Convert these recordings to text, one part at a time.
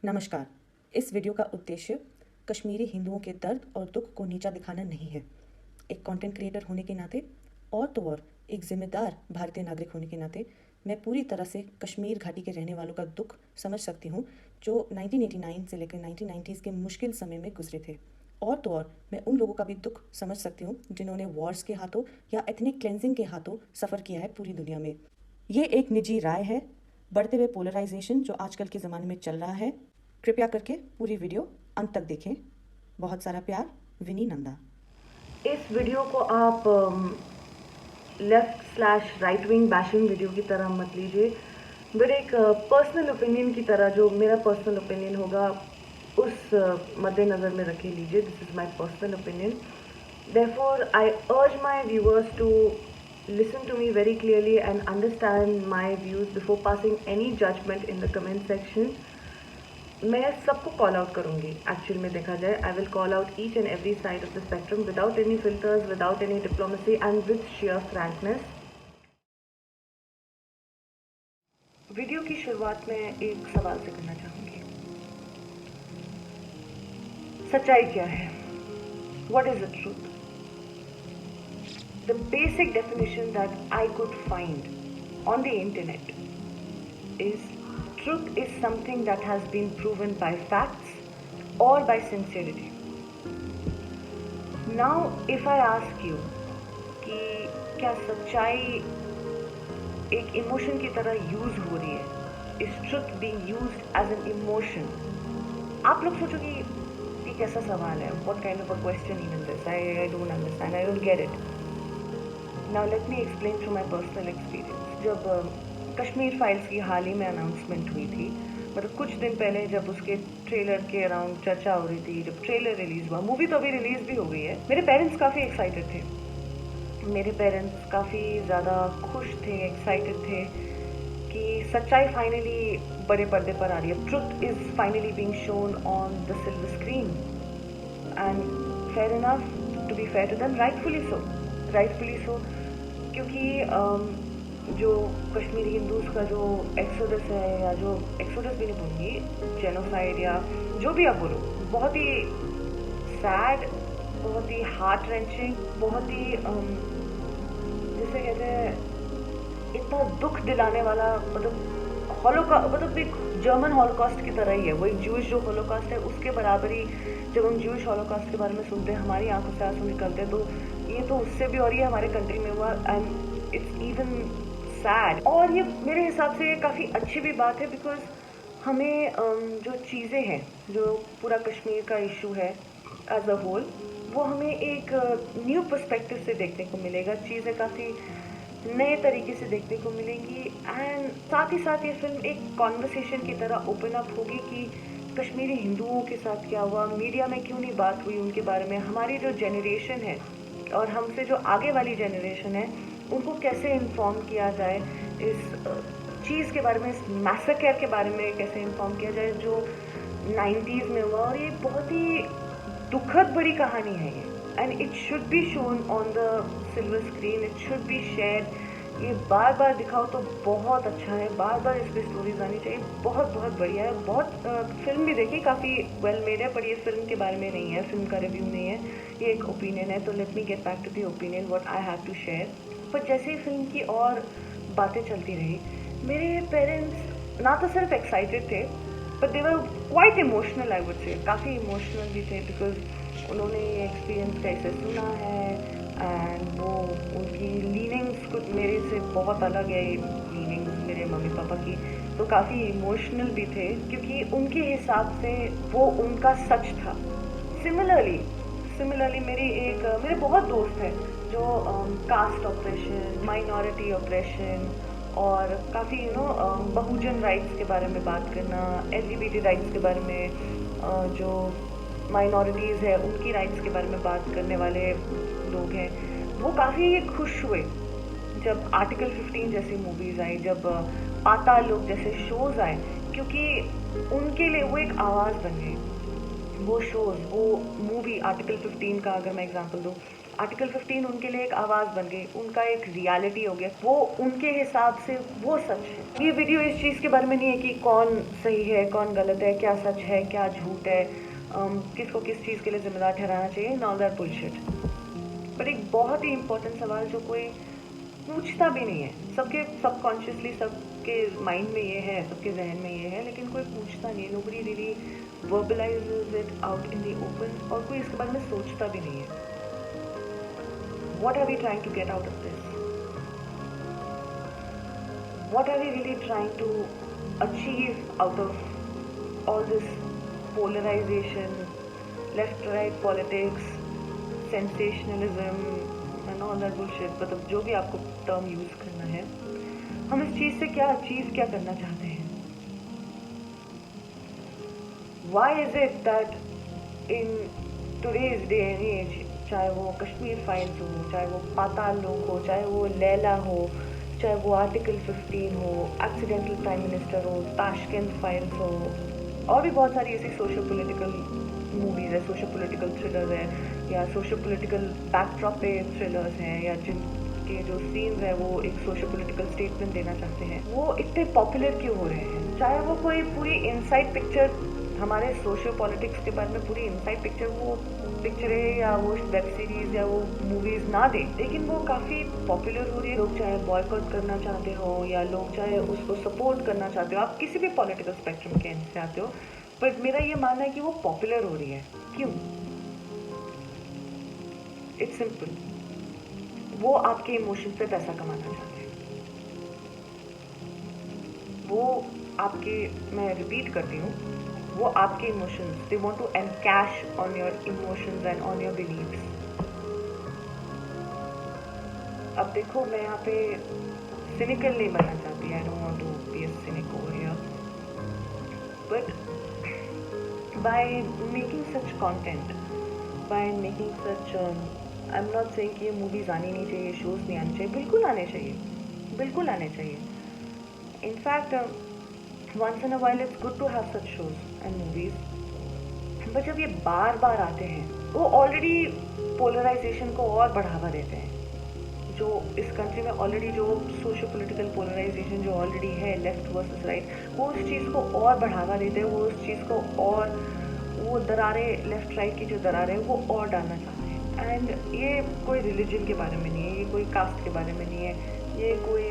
नमस्कार। इस वीडियो का उद्देश्य कश्मीरी हिंदुओं के दर्द और दुख को नीचा दिखाना नहीं है। एक कंटेंट क्रिएटर होने के नाते और एक जिम्मेदार भारतीय नागरिक होने के नाते मैं पूरी तरह से कश्मीर घाटी के रहने वालों का दुख समझ सकती हूँ, जो 1989 से लेकर 1990s के मुश्किल समय में गुजरे थे। और मैं उन लोगों का भी दुख समझ सकती हूँ जिन्होंने वॉर्स के हाथों या एथनिक क्लेंजिंग के हाथों सफ़र किया है पूरी दुनिया में। ये एक निजी राय है। बढ़ते हुए पोलराइजेशन जो आजकल के ज़माने में चल रहा है, कृपया करके पूरी वीडियो अंत तक देखें। बहुत सारा प्यार, विनी नंदा। इस वीडियो को आप लेफ्ट/राइट विंग बैशिंग वीडियो की तरह मत लीजिए। मेरे एक पर्सनल ओपिनियन की तरह, जो मेरा पर्सनल ओपिनियन होगा उस मद्देनज़र में रखे लीजिए। This is my personal opinion. Therefore, I urge my viewers to listen to me very clearly and understand my views before passing any judgment in the comment section. मैं सबको कॉल आउट करूँगी। Actual में देखा जाए, I will call out each and every side of the spectrum without any filters, without any diplomacy and with share frankness. Video की शुरुआत में एक सवाल से करना चाहूँगी। सच्चाई क्या है? What is the truth? The basic definition that I could find on the internet is truth is something that has been proven by facts or by sincerity. Now, if I ask you कि क्या सच्चाई एक emotion की तरह use हो रही है? Is truth being used as an emotion? आप लोग सोचोगे ये कैसा सवाल है? What kind of a question even this? I don't understand. I don't get it. Now let me explain through my personal experience. जब कश्मीर फाइल्स की हाल ही में अनाउंसमेंट हुई थी, मतलब कुछ दिन पहले जब उसके ट्रेलर के अराउंड चर्चा हो रही थी, जब ट्रेलर रिलीज हुआ, मूवी तो अभी रिलीज भी हो गई है, मेरे पेरेंट्स काफ़ी एक्साइटेड थे। मेरे पेरेंट्स काफ़ी ज़्यादा खुश थे, एक्साइटेड थे कि सच्चाई फाइनली बड़े पर्दे पर आ रही है। Truth is finally being shown on the silver screen and fair enough, to be fair to them, rightfully so, क्योंकि जो कश्मीरी हिंदूज का जो एक्सोडस है, या जो एक्सोडस भी नहीं बोलूँगी, जेनोसाइड या जो भी आप बोलो, बहुत ही सैड, बहुत ही हार्ट रेंचिंग, बहुत ही जिसे कहते हैं इतना दुख दिलाने वाला, मतलब एक जर्मन हॉलोकॉस्ट की तरह ही है। वो एक ज्यूइश जो हॉलोकॉस्ट है उसके बराबर ही। जब हम ज्यूइश हॉलोकॉस्ट के बारे में सुनते हैं, हमारी आंखों से आंसू निकलते हैं। तो ये तो उससे भी, और ये हमारे कंट्री में हुआ, एंड इट्स इवन सैड। और ये मेरे हिसाब से काफ़ी अच्छी भी बात है, बिकॉज हमें जो चीज़ें हैं, जो पूरा कश्मीर का इशू है एज अ होल, वो हमें एक न्यू पर्सपेक्टिव से देखने को मिलेगा। चीज़ें काफ़ी नए तरीके से देखने को मिलेंगी, एंड साथ ही साथ ये फिल्म एक कॉन्वर्सेशन की तरह ओपन अप होगी कि कश्मीरी हिंदुओं के साथ क्या हुआ, मीडिया में क्यों नहीं बात हुई उनके बारे में। हमारी जो जनरेशन है और हमसे जो आगे वाली जनरेशन है, उनको कैसे इन्फॉर्म किया जाए इस चीज़ के बारे में, इस मैसेकर के बारे में कैसे इन्फॉर्म किया जाए जो 90s में हुआ। और ये बहुत ही दुखद बड़ी कहानी है ये, and it should be shown on the silver screen, it should be share. ये बार बार दिखाओ तो बहुत अच्छा है, बार बार इस पर स्टोरीज आनी चाहिए। बहुत बढ़िया है। बहुत फिल्म भी देखी, काफ़ी वेल मेड है, पर ये फिल्म के बारे में नहीं है, फिल्म का रिव्यू नहीं है, ये एक ओपिनियन है। तो let me get back to the opinion what I have to share. पर जैसे ही फिल्म की और बातें चलती रही, मेरे पेरेंट्स ना तो सिर्फ एक्साइटेड थे, but they were quite emotional, I would say. काफ़ी इमोशनल भी थे, बिकॉज उन्होंने ये एक्सपीरियंस कैसे सुना है, एंड वो उनकी लीनिंग्स कुछ मेरे से बहुत अलग है, लीनिंग्स मेरे मम्मी पापा की। तो काफ़ी इमोशनल भी थे, क्योंकि उनके हिसाब से वो उनका सच था। सिमिलरली मेरे बहुत दोस्त हैं जो कास्ट ऑपरेशन, माइनॉरिटी ऑपरेशन और काफ़ी बहुजन राइट्स के बारे में बात करना, LGBT राइट्स के बारे में, जो माइनॉरिटीज़ है उनकी राइट्स के बारे में बात करने वाले लोग हैं, वो काफ़ी खुश हुए जब आर्टिकल 15 जैसी मूवीज़ आई, जब पाताल लोक जैसे शोज़ आए, क्योंकि उनके लिए वो एक आवाज़ बन गई। वो शोज़, वो मूवी आर्टिकल 15 का अगर मैं एग्जांपल दूँ, आर्टिकल 15 उनके लिए एक आवाज़ बन गई, उनका एक रियलिटी हो गया, वो उनके हिसाब से वो सच है। ये वीडियो इस चीज़ के बारे में नहीं है कि कौन सही है कौन गलत है, क्या सच है क्या झूठ है, किसको किस चीज़ के लिए जिम्मेदार ठहराना चाहिए, नॉट दैट बुलशिट। पर एक बहुत ही इम्पोर्टेंट सवाल जो कोई पूछता भी नहीं है, सबके सबकॉन्शियसली सबके माइंड में ये है, सबके जहन में ये है, लेकिन कोई पूछता नहीं है, nobody really verbalizes it out in the open, और कोई इसके बारे में सोचता भी नहीं है। What are we trying to get out of this? What are we really trying to achieve out of all this polarization, left-right politics, sensationalism and all that bullshit? मतलब जो भी आपको टर्म यूज करना है, हम इस चीज से क्या अचीव क्या करना चाहते हैं? Why is it that in today's day and age, चाहे वो कश्मीर फाइल्स हो, चाहे वो पाताल लोक हो, चाहे वो लैला हो, चाहे वो आर्टिकल 15 हो, एक्सीडेंटल प्राइम मिनिस्टर हो, ताशकंद फाइल्स हो, और भी बहुत सारी ऐसी सोशो पॉलिटिकल मूवीज़ है, सोशो पॉलिटिकल थ्रिलर्स है, या सोशो पॉलिटिकल बैकड्रॉप पे थ्रिलर्स हैं, या जिनके जो सीन्स है वो एक सोशो पॉलिटिकल स्टेटमेंट देना चाहते हैं, वो इतने पॉपुलर क्यों हो रहे हैं? चाहे वो कोई पूरी इनसाइड पिक्चर हमारे सोशो पॉलिटिक्स के बारे में पूरी इनसाइड पिक्चर वो पिक्चरें या वो वेब सीरीज या वो मूवीज ना दे, लेकिन वो काफ़ी पॉपुलर हो रही है। लोग चाहे बॉयकॉट करना चाहते हो या लोग चाहे उसको सपोर्ट करना चाहते हो, आप किसी भी पॉलिटिकल स्पेक्ट्रम के एंड से आते हो, बट मेरा ये मानना है कि वो पॉपुलर हो रही है। क्यों? इट्स सिंपल, वो आपके इमोशंस पे पैसा कमाना चाहते हैं। वो आपके, मैं रिपीट करती हूँ, वो आपके emotions, they want to encash on your emotions and on your believes. अब देखो, मैं यहाँ पे सिनिकल नहीं बनना चाहती, I don't want to be a cynic over here, but by making such content, by making such, I am not saying कि ये मूवीज आनी नहीं चाहिए, शोज नहीं आने चाहिए, बिल्कुल आने चाहिए, बिल्कुल आने चाहिए। In fact once in a while it's good to have such shows and movies, but जब ये बार बार आते हैं, वो ऑलरेडी पोलराइजेशन को और बढ़ावा देते हैं। जो इस कंट्री में ऑलरेडी जो सोशो पॉलिटिकल पोलराइजेशन जो ऑलरेडी है, लेफ्ट वर्सेस राइट, वो उस चीज़ को और बढ़ावा देते हैं, वो उस चीज़ को और, वो दरारें, लेफ्ट राइट की जो दरारें हैं वो और डालना चाहते हैं। एंड ये कोई रिलीजन के बारे में नहीं है, ये कोई कास्ट के बारे में नहीं है, ये कोई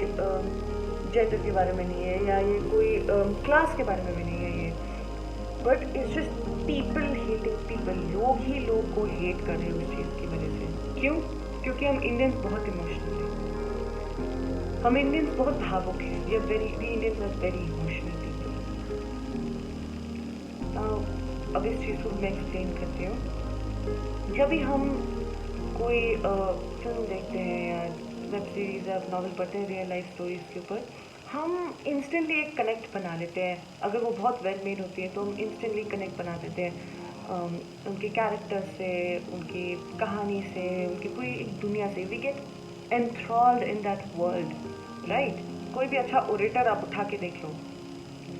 जेंडर के बारे में नहीं है, या ये कोई क्लास के बारे में भी नहीं है ये, but it's just people hating people. लोग ही लोग को हेट कर रहे हैं उस चीज़ की वजह से। क्यों? क्योंकि हम इंडियंस बहुत इमोशनल हैं, हम इंडियंस बहुत भावुक हैं, we Indians are very emotional people. अब इस चीज़ को मैं एक्सप्लेन करती हूँ। जब भी हम कोई फिल्म देखते हैं या वेब सीरीज या नॉवल पढ़ते हैं रियल लाइफ स्टोरीज के ऊपर, हम इंस्टेंटली एक कनेक्ट बना लेते हैं। अगर वो बहुत वेल मेड होती है तो हम इंस्टेंटली कनेक्ट बना देते हैं उनके कैरेक्टर से, उनकी कहानी से, उनकी पूरी दुनिया से। We get enthralled in that world, right? कोई भी अच्छा ओरेटर आप उठा के देख लो,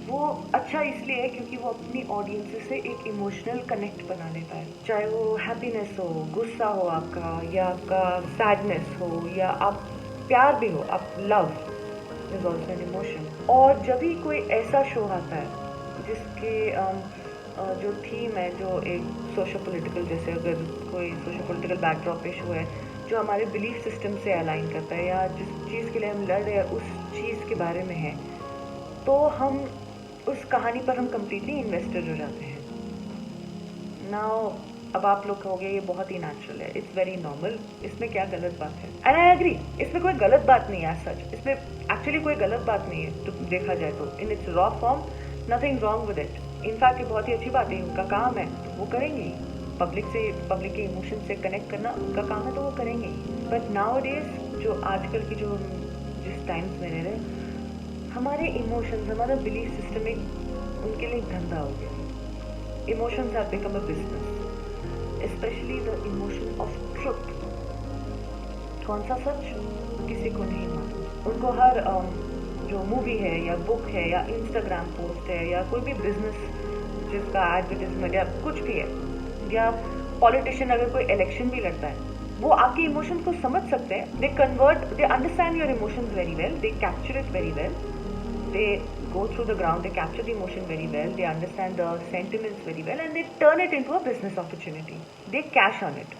वो अच्छा इसलिए है क्योंकि वो अपनी ऑडियंस से एक इमोशनल कनेक्ट बना लेता है। चाहे वो हैप्पीनेस हो, गुस्सा हो आपका, या आपका सैडनेस हो, या आप प्यार भी हो, आप love is also an emotion. और जब भी कोई ऐसा शो आता है जिसके जो थीम है, जो एक सोशो पॉलिटिकल, जैसे अगर कोई सोशो पॉलिटिकल बैकड्रॉप पे शो है जो हमारे बिलीफ सिस्टम से अलाइन करता है, या जिस चीज़ के लिए हम लड़ रहे हैं उस चीज़ के बारे में है, तो हम उस कहानी पर हम कम्प्लीटली इन्वेस्टेड हो जाते हैं। नाउ अब आप लोग कहोगे ये बहुत ही नेचुरल है, इट्स वेरी नॉर्मल, इसमें क्या गलत बात है? एंड आई एग्री, इसमें कोई गलत बात नहीं है सच, इसमें एक्चुअली कोई गलत बात नहीं है तो देखा जाए तो। In its raw form, nothing wrong with it. In fact ये बहुत ही अच्छी बात है, उनका काम है तो वो करेंगे ही। पब्लिक के इमोशन से कनेक्ट करना उनका काम है तो वो करेंगे ही। बट नाउ डेज जो आजकल की जो जिस टाइम्स में रह रहे हैं, हमारे इमोशंस, हमारा बिलीफ सिस्टम एक उनके लिए धंधा हो गया। Emotions have become a business, specially the emotion of truth. कौन सा सच किसी को नहीं मालूम। उनको हर जो मूवी है या बुक है या इंस्टाग्राम पोस्ट है या कोई भी बिजनेस जिसका एडवर्टाइजमेंट या कुछ भी है, या पॉलिटिशियन अगर कोई इलेक्शन भी लड़ता है वो आपके इमोशंस को समझ सकते हैं, they understand your emotions very well, they capture it very well, they go through the ground, they capture the emotion very well, they understand the sentiments very well, and they turn it into a business opportunity. They cash on it.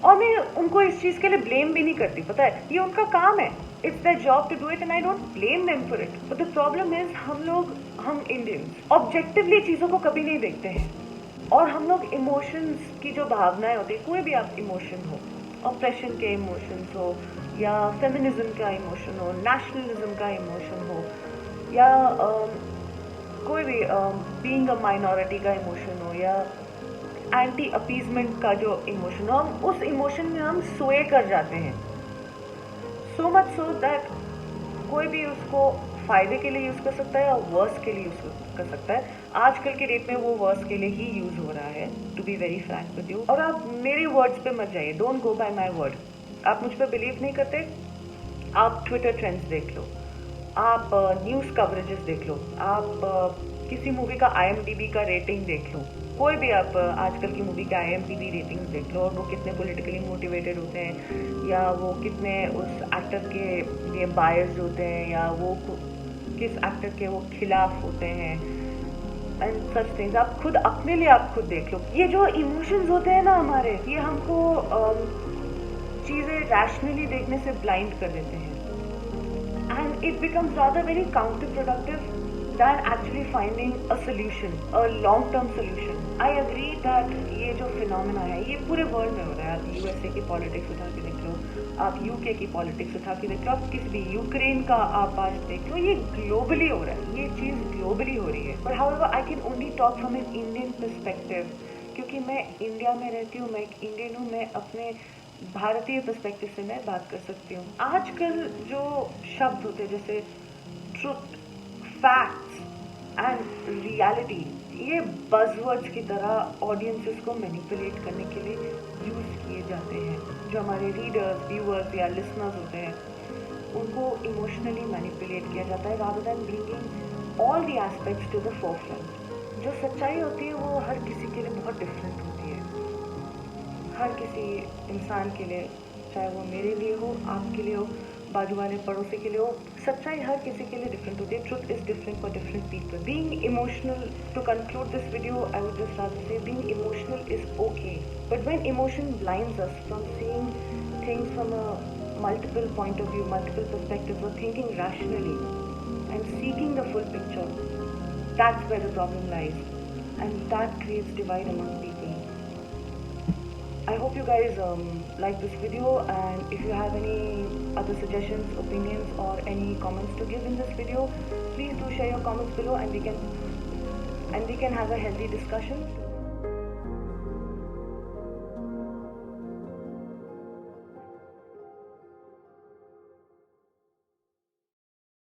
और मैं उनको इस चीज के लिए blame भी नहीं करती, पता है, ये उनका काम है, it's their job to do it and I don't blame them for it. But the problem is हम इंडियंस ऑब्जेक्टिवली चीजों को कभी नहीं देखते हैं, और हम लोग इमोशंस की जो भावनाएं होती है, कोई भी आप इमोशन हो, ऑप्रेशन के इमोशंस हो या फेमिनिज्म का इमोशन हो, नेशनलिज्म का इमोशन हो, या कोई भी बीइंग अ माइनॉरिटी का इमोशन हो, या एंटी अपीजमेंट का जो इमोशन हो, हम उस इमोशन में हम सोए कर जाते हैं, सो मच सो दैट कोई भी उसको फायदे के लिए यूज कर सकता है और वर्स के लिए यूज कर सकता है। आजकल के डेट में वो वर्स के लिए ही यूज हो रहा है, to be very frank with you. और आप मेरे वर्ड्स पे मत जाइए, don't go by my word. आप मुझ पर बिलीव नहीं करते, आप ट्विटर ट्रेंड्स देख लो, आप न्यूज़ कवरेजेस देख लो, आप किसी मूवी का IMDb का रेटिंग देख लो, कोई भी आप आजकल की मूवी का IMDb रेटिंग देख लो, और वो कितने पॉलिटिकली मोटिवेटेड होते हैं, या वो कितने उस एक्टर के लिए बायस्ड होते हैं, या वो किस एक्टर के वो खिलाफ होते हैं, एंड सच थिंग्स। आप खुद अपने लिए आप खुद देख लो। ये जो इमोशंस होते हैं ना हमारे, ये हमको चीज़ें रैशनली देखने से ब्लाइंड कर देते हैं, and it becomes rather very counter productive than actually finding a solution, a long term solution. I agree that ये जो फिनोमेना है ये पूरे वर्ल्ड में हो रहा है। आप USA की पॉलिटिक्स उठा के देख लो, आप UK की पॉलिटिक्स उठा के देख लो, आप किसी भी यूक्रेन का आप आज देख लो, ये ग्लोबली हो रहा है, ये चीज़ ग्लोबली हो रही है। But however I can only talk from an Indian perspective, क्योंकि मैं इंडिया में रहती हूँ, मैं एक इंडियन हूँ, मैं अपने भारतीय पर्सपेक्टिव से मैं बात कर सकती हूँ। आजकल जो शब्द होते हैं जैसे ट्रुथ, फैक्ट्स एंड रियलिटी, ये बज़वर्ड्स की तरह ऑडियंसेस को मैनिपुलेट करने के लिए यूज़ किए जाते हैं। जो हमारे रीडर्स, व्यूअर्स या लिसनर्स होते हैं, उनको इमोशनली मैनिपुलेट किया जाता है rather than bringing all the aspects to the forefront. जो सच्चाई होती है वो हर किसी के लिए बहुत डिफरेंट होती है, हर किसी इंसान के लिए, चाहे वो मेरे लिए हो, आपके लिए हो, बाजू वाले पड़ोसी के लिए हो, सच्चाई हर किसी के लिए डिफरेंट होती है। Truth is different for different people. Being emotional, to conclude this video I would just rather say being emotional is okay, but when emotion blinds us from seeing things from a multiple point of view, multiple perspectives, और thinking rationally and seeking the full picture, that's where the problem lies, and that creates divide among people. I hope you guys like this video, and if you have any other suggestions, opinions, or any comments to give in this video, please do share your comments below, and we can have a healthy discussion.